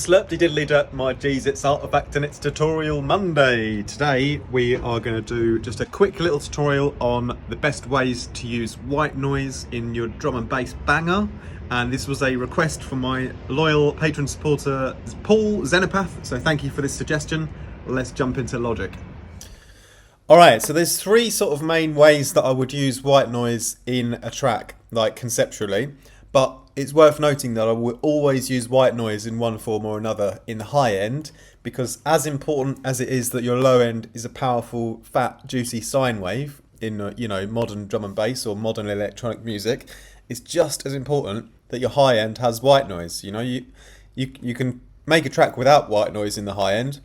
Slurp-de-diddly-da, my G's, it's Artifact and it's Tutorial Monday. Today we are going to do just a quick little tutorial on the best ways to use white noise in your drum and bass banger. And this was a request from my loyal patron supporter Paul Zenopath, so thank you for this suggestion. Let's jump into Logic. Alright, so there's three sort of main ways that I would use white noise in a track, like conceptually. But it's worth noting that I will always use white noise in one form or another in the high end, because as important as it is that your low end is a powerful, fat, juicy sine wave in modern drum and bass or modern electronic music, it's just as important that your high end has white noise. You can make a track without white noise in the high end,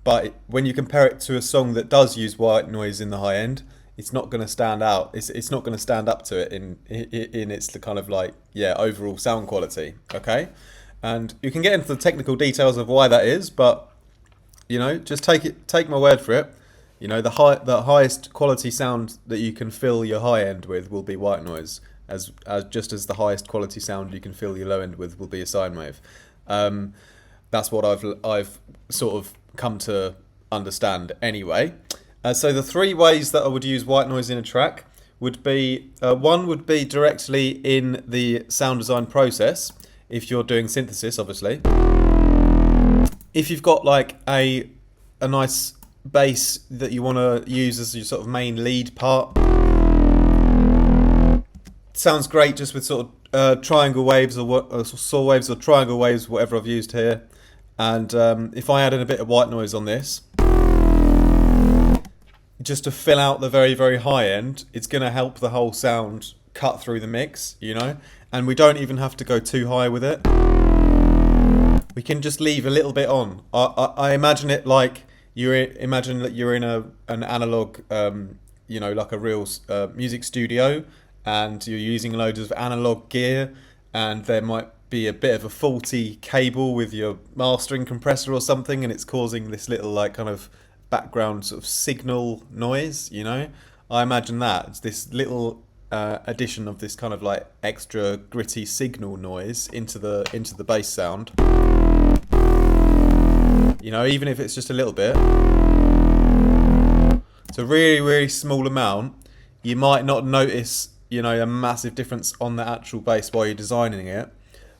but when you compare it to a song that does use white noise in the high end, it's not going to stand out. It's not going to stand up to it in its kind of overall sound quality. Okay, and you can get into the technical details of why that is, but just take my word for it. The highest quality sound that you can fill your high end with will be white noise, as just as the highest quality sound you can fill your low end with will be a sine wave. That's what I've sort of come to understand anyway. So the three ways that I would use white noise in a track would be, one would be directly in the sound design process, if you're doing synthesis, obviously. If you've got like a nice bass that you want to use as your sort of main lead part, sounds great just with sort of triangle waves or saw waves or triangle waves, whatever I've used here. And if I add in a bit of white noise on this, just to fill out the very, very high end, it's going to help the whole sound cut through the mix, and we don't even have to go too high with it. We can just leave a little bit on. I imagine it like imagine that you're in an analog, like a real music studio, and you're using loads of analog gear, and there might be a bit of a faulty cable with your mastering compressor or something, and it's causing this little kind of background sort of signal noise. I imagine that it's this little addition of this kind of extra gritty signal noise into the bass sound, even if it's just a little bit. It's a really, really small amount. You might not notice a massive difference on the actual bass while you're designing it,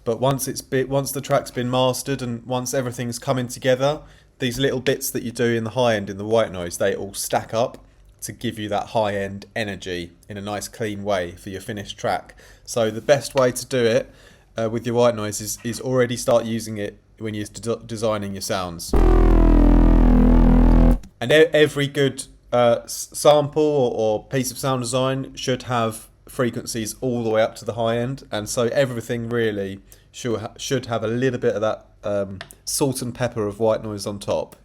but once the track's been mastered and once everything's coming together, these little bits that you do in the high end in the white noise, they all stack up to give you that high end energy in a nice clean way for your finished track. So the best way to do it with your white noise is already start using it when you're designing your sounds. And every good sample or piece of sound design should have frequencies all the way up to the high end, and so everything really should have a little bit of that salt and pepper of white noise on top,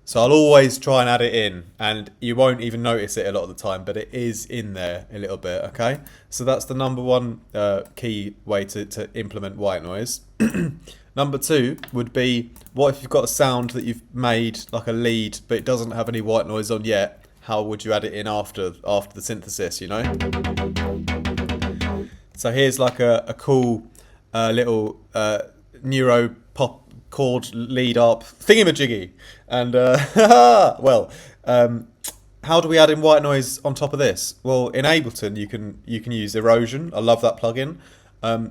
So I'll always try and add it in, and you won't even notice it a lot of the time, but it is in there a little bit, okay? So that's the number one key way to implement white noise. Number two would be, what if you've got a sound that you've made like a lead, but it doesn't have any white noise on yet? How would you add it in after the synthesis, So here's like a cool little neuro pop chord lead up thingamajiggy, and how do we add in white noise on top of this? Well, in Ableton you can use erosion. I love that plugin.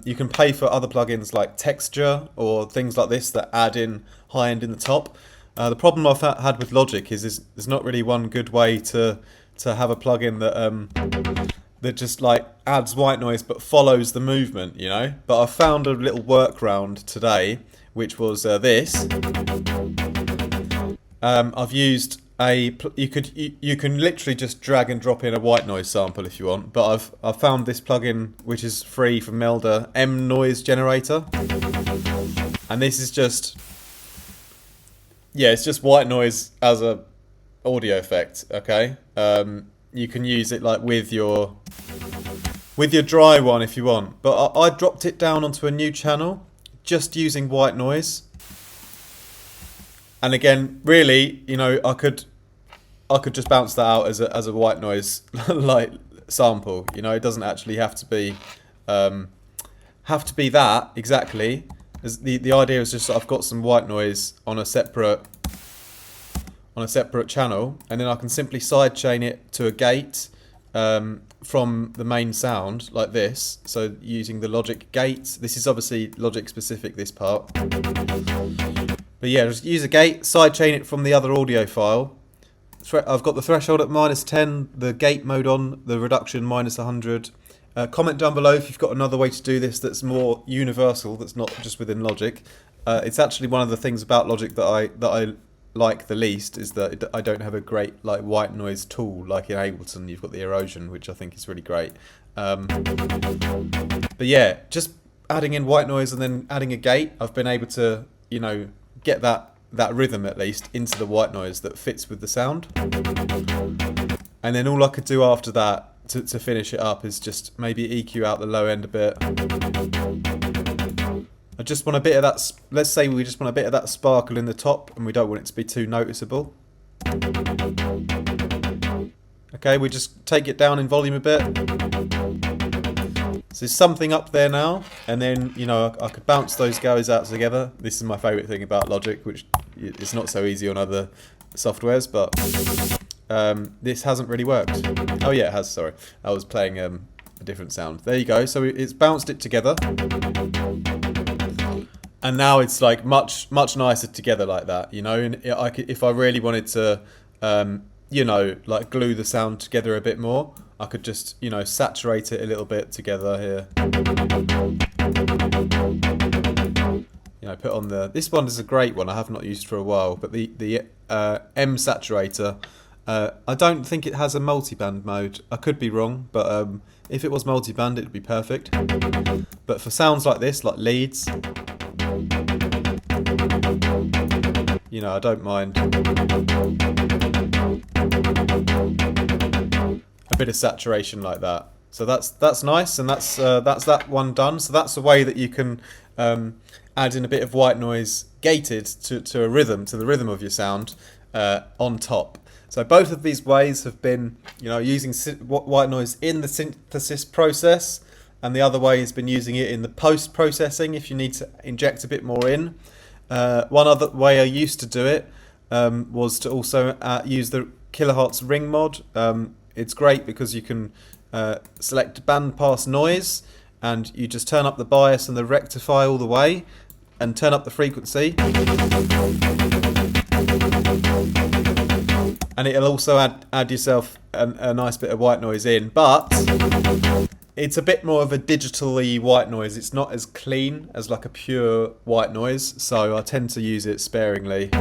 You can pay for other plugins like texture or things like this that add in high end in the top. The problem I've had with Logic is there's not really one good way to have a plugin that just adds white noise but follows the movement, But I found a little workaround today, which was this. I've used you can literally just drag and drop in a white noise sample if you want, but I've found this plugin which is free from Melda, M Noise Generator, and this is just it's just white noise as a audio effect. Okay, you can use it with your dry one if you want, but I dropped it down onto a new channel just using white noise. And again, really, I could just bounce that out as a white noise sample. It doesn't actually have to be have to be that exactly. The idea is just that I've got some white noise on a separate channel, and then I can simply sidechain it to a gate from the main sound like this. So using the logic gate, this is obviously logic specific, this part. But yeah, just use a gate, sidechain it from the other audio file. I've got the threshold at -10, the gate mode on, the reduction -100. Comment down below if you've got another way to do this that's more universal, that's not just within Logic. It's actually one of the things about Logic that I like the least, is that I don't have a great like white noise tool like in Ableton. You've got the erosion, which I think is really great. But yeah, just adding in white noise and then adding a gate, I've been able to, you know, get that rhythm at least into the white noise that fits with the sound. And then all I could do after that to finish it up is just maybe EQ out the low end a bit. I just want a bit of that, let's say we just want a bit of that sparkle in the top and we don't want it to be too noticeable. Okay, we just take it down in volume a bit. So there's something up there now, and then, you know, I could bounce those guys out together. This is my favourite thing about Logic, which is not so easy on other softwares, but this hasn't really worked. Oh yeah, it has, sorry. I was playing a different sound. There you go, so it's bounced it together. And now it's like much nicer together like that, you know. And if I really wanted to, you know, like glue the sound together a bit more, I could just, you know, saturate it a little bit together here. You know, put on this one is a great one I have not used for a while, but the M saturator. I don't think it has a multiband mode. I could be wrong, but if it was multiband, it'd be perfect. But for sounds like this, like leads, you know, I don't mind a bit of saturation like that. So that's nice, and that's that one done. So that's a way that you can add in a bit of white noise gated to a rhythm, to the rhythm of your sound on top. So both of these ways have been, you know, using white noise in the synthesis process, and the other way has been using it in the post-processing if you need to inject a bit more in. One other way I used to do it was to also use the kilohertz ring mod. It's great because you can select bandpass noise, and you just turn up the bias and the rectify all the way and turn up the frequency. And it'll also add yourself a nice bit of white noise in, but it's a bit more of a digitally white noise. It's not as clean as like a pure white noise, so I tend to use it sparingly,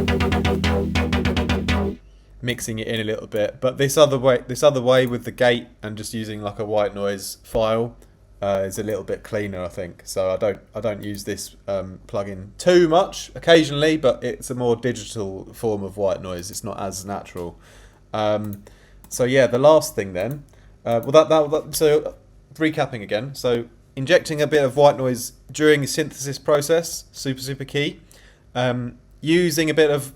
mixing it in a little bit. But this other way with the gate and just using like a white noise file is a little bit cleaner, I think. So I don't use this plugin too much occasionally, but it's a more digital form of white noise. It's not as natural. So yeah, the last thing then, so recapping again. So injecting a bit of white noise during the synthesis process, super key. Using a bit of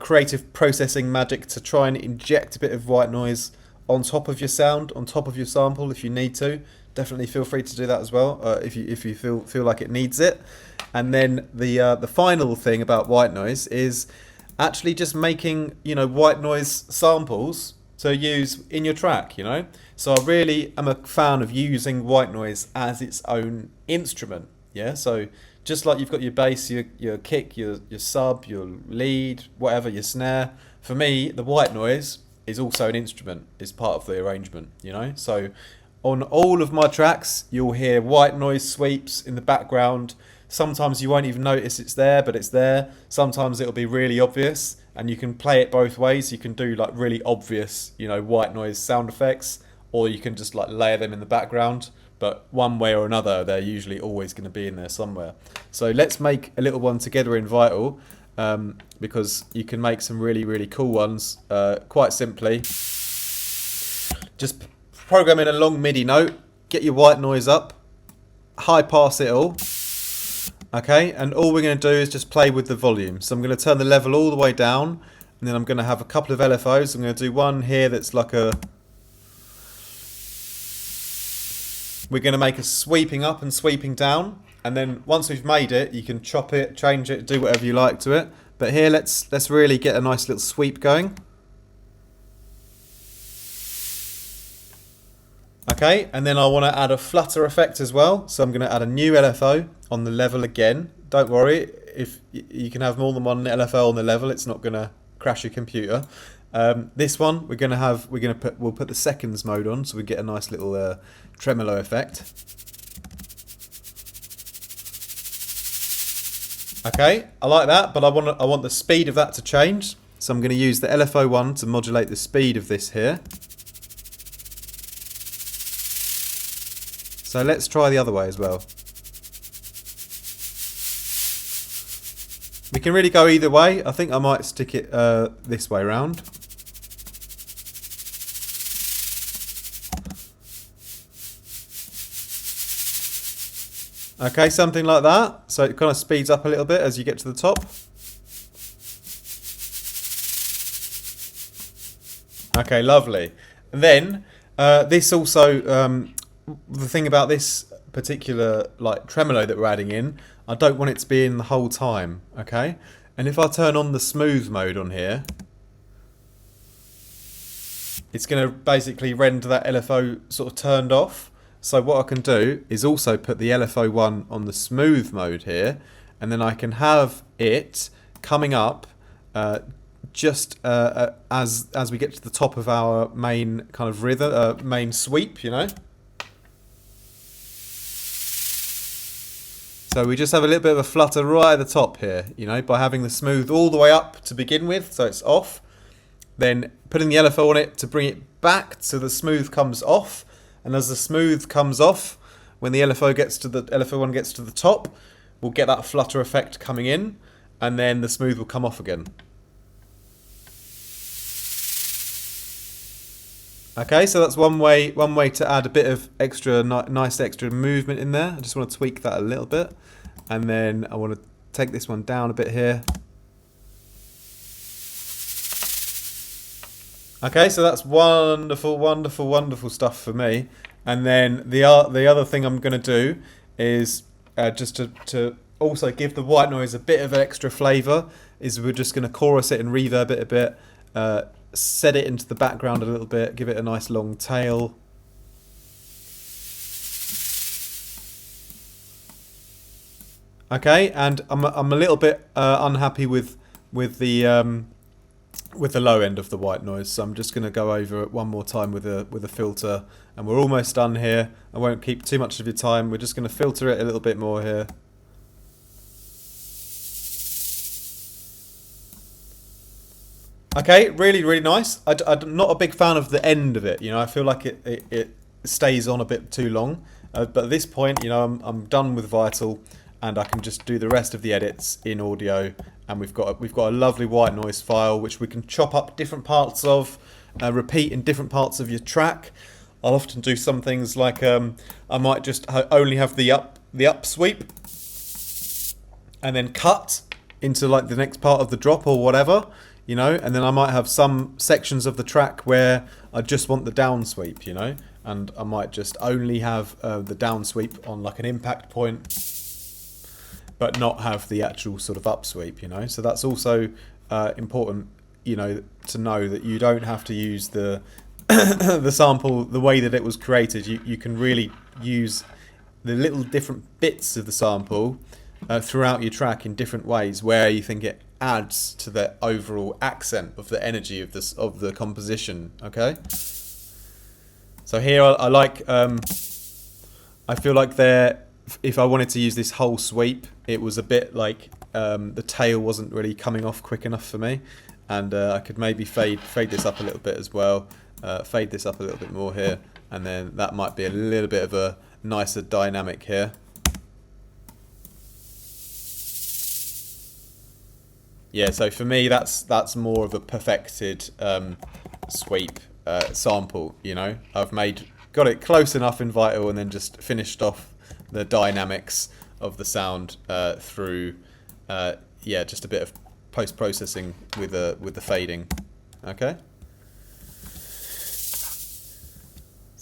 creative processing magic to try and inject a bit of white noise on top of your sound, on top of your sample if you need to. Definitely feel free to do that as well if you feel like it needs it. And then the final thing about white noise is actually just making, you know, white noise samples to use in your track, you know. So I really am a fan of using white noise as its own instrument. Yeah, so just like you've got your bass, your kick, your sub, your lead, whatever, your snare. For me, the white noise is also an instrument, is part of the arrangement, you know. So on all of my tracks, you'll hear white noise sweeps in the background. Sometimes you won't even notice it's there, but it's there. Sometimes it'll be really obvious, and you can play it both ways. You can do like really obvious, you know, white noise sound effects, or you can just like layer them in the background. But one way or another, they're usually always going to be in there somewhere. So let's make a little one together in Vital, because you can make some really cool ones quite simply. Just program in a long MIDI note, get your white noise up, high pass it all. Okay, and all we're going to do is just play with the volume. So I'm going to turn the level all the way down, and then I'm going to have a couple of LFOs. I'm going to do one here that's like a we're going to make a sweeping up and sweeping down, and then once we've made it, you can chop it, change it, do whatever you like to it. But here, let's really get a nice little sweep going. Okay, and then I want to add a flutter effect as well. So I'm going to add a new LFO on the level again. Don't worry, if you can have more than one LFO on the level, it's not going to crash your computer. This one we'll put the seconds mode on, so we get a nice little tremolo effect. Okay, I like that, but I want the speed of that to change. So I'm going to use the LFO1 to modulate the speed of this here. So let's try the other way as well. We can really go either way. I think I might stick it this way around. Okay, something like that. So it kind of speeds up a little bit as you get to the top. Okay, lovely. And then this also, the thing about this particular like tremolo that we're adding in, I don't want it to be in the whole time. Okay, and if I turn on the smooth mode on here, it's going to basically render that LFO sort of turned off. So what I can do is also put the LFO1 on the smooth mode here, and then I can have it coming up just as we get to the top of our main kind of rhythm, main sweep, you know. So we just have a little bit of a flutter right at the top here, you know, by having the smooth all the way up to begin with, so it's off. Then putting the LFO on it to bring it back so the smooth comes off. And as the smooth comes off, when the LFO1 gets to the top, we'll get that flutter effect coming in, and then the smooth will come off again. Okay, so that's one way to add a bit of nice extra movement in there. I just want to tweak that a little bit, and then I want to take this one down a bit here. Okay, so that's wonderful, wonderful, wonderful stuff for me. And then the other thing I'm going to do is just to also give the white noise a bit of extra flavour, is we're just going to chorus it and reverb it a bit, set it into the background a little bit, give it a nice long tail. Okay, and I'm a little bit unhappy with the low end of the white noise, so I'm just going to go over it one more time with a filter, and we're almost done here. I won't keep too much of your time. We're just going to filter it a little bit more here. Okay, really, really nice. I'm not a big fan of the end of it. You know, I feel like it stays on a bit too long. But at this point, you know, I'm done with Vital, and I can just do the rest of the edits in audio. And we've got a lovely white noise file which we can chop up different parts of, repeat in different parts of your track. I'll often do some things like I might just only have the up sweep, and then cut into like the next part of the drop or whatever, you know. And then I might have some sections of the track where I just want the down sweep, you know, and I might just only have the down sweep on like an impact point, but not have the actual sort of up sweep, you know. So that's also important, you know, to know that you don't have to use the the sample the way that it was created. You can really use the little different bits of the sample throughout your track in different ways where you think it adds to the overall accent of the energy of the composition. Okay, so here I like I feel like if I wanted to use this whole sweep, it was a bit like the tail wasn't really coming off quick enough for me, and I could maybe fade this up a little bit as well, fade this up a little bit more here, and then that might be a little bit of a nicer dynamic here. Yeah, so for me that's more of a perfected sweep sample, you know. I've got it close enough in Vital, and then just finished off the dynamics of the sound through just a bit of post-processing with the fading. Okay,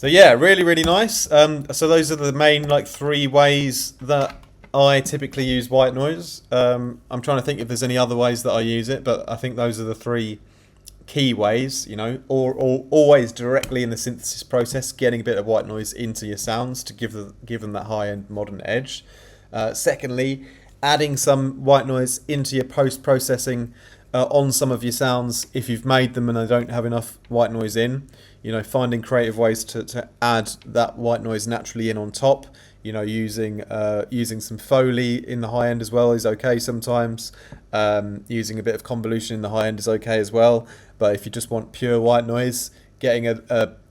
So yeah, really, really nice. So those are the main like three ways that I typically use white noise. I'm trying to think if there's any other ways that I use it, but I think those are the three key ways, or always directly in the synthesis process, getting a bit of white noise into your sounds to give them that high-end modern edge. Secondly, adding some white noise into your post-processing on some of your sounds if you've made them and they don't have enough white noise in. Finding creative ways to add that white noise naturally in on top. Using some Foley in the high end as well is okay sometimes. Using a bit of convolution in the high end is okay as well. But if you just want pure white noise, getting an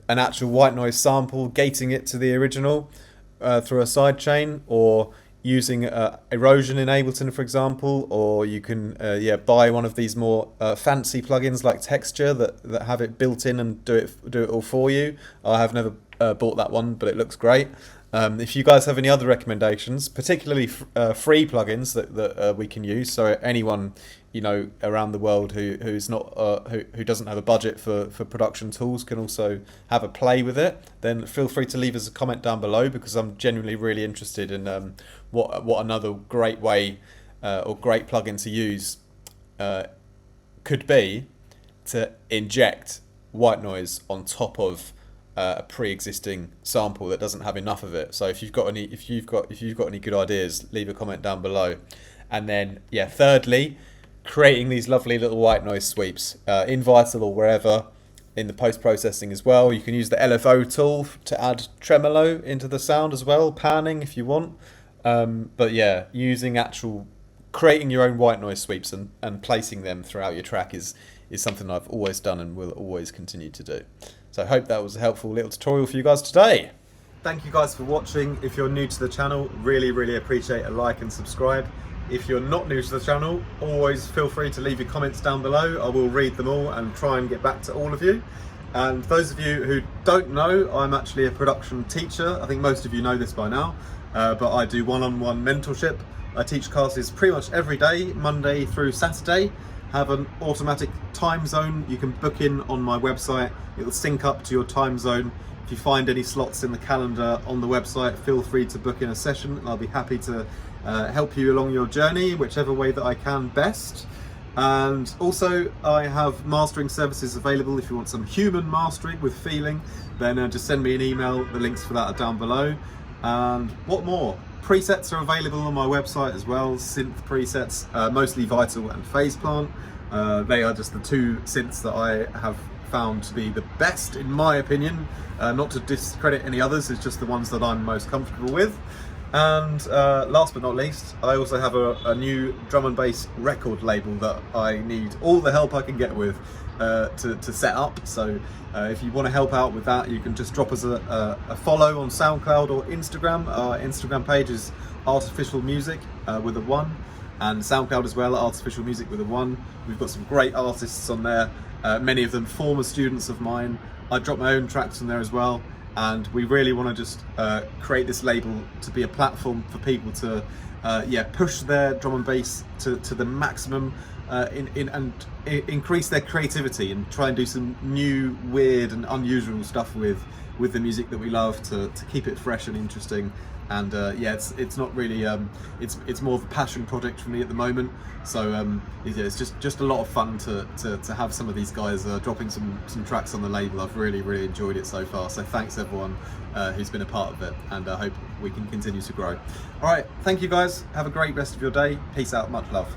actual white noise sample, gating it to the original through a sidechain, or using erosion in Ableton, for example, or you can buy one of these more fancy plugins like Texture that have it built in and do it all for you. I have never bought that one, but it looks great. If you guys have any other recommendations, particularly free plugins that we can use, so anyone around the world who's not who doesn't have a budget for production tools can also have a play with it, then feel free to leave us a comment down below, because I'm genuinely really interested in what another great way or great plugin to use could be to inject white noise on top of a pre-existing sample that doesn't have enough of it. So if you've got any good ideas, leave a comment down below. And then thirdly, creating these lovely little white noise sweeps in Vital or wherever in the post-processing as well. You can use the LFO tool to add tremolo into the sound as well, panning if you want. But yeah, creating your own white noise sweeps and placing them throughout your track is something I've always done and will always continue to do. So I hope that was a helpful little tutorial for you guys today. Thank you guys for watching. If you're new to the channel, really, really appreciate a like and subscribe. If you're not new to the channel, always feel free to leave your comments down below. I will read them all and try and get back to all of you. And those of you who don't know, I'm actually a production teacher. I think most of you know this by now, but I do one-on-one mentorship. I teach classes pretty much every day, Monday through Saturday. Have an automatic time zone you can book in on my website. It'll sync up to your time zone. If you find any slots in the calendar on the website, feel free to book in a session, and I'll be happy to help you along your journey, whichever way that I can best. And also, I have mastering services available. If you want some human mastering with feeling, then just send me an email. The links for that are down below. And what more? Presets are available on my website as well, synth presets, mostly Vital and Phase Plant. They are just the two synths that I have found to be the best in my opinion. Not to discredit any others, it's just the ones that I'm most comfortable with. And last but not least, I also have a new drum and bass record label that I need all the help I can get with to set up. So if you want to help out with that, you can just drop us a follow on SoundCloud or Instagram. Our Instagram page is Artificial Music with a 1, and SoundCloud as well, Artificial Music with a 1. We've got some great artists on there, many of them former students of mine. I drop my own tracks on there as well, and we really want to just create this label to be a platform for people to push their drum and bass to the maximum and increase their creativity and try and do some new, weird and unusual stuff with the music that we love to keep it fresh and interesting. And it's not really it's more of a passion project for me at the moment. So it's just a lot of fun to have some of these guys dropping some tracks on the label. I've really enjoyed it so far. So thanks everyone who's been a part of it, and I hope we can continue to grow. All right, thank you guys. Have a great rest of your day. Peace out. Much love.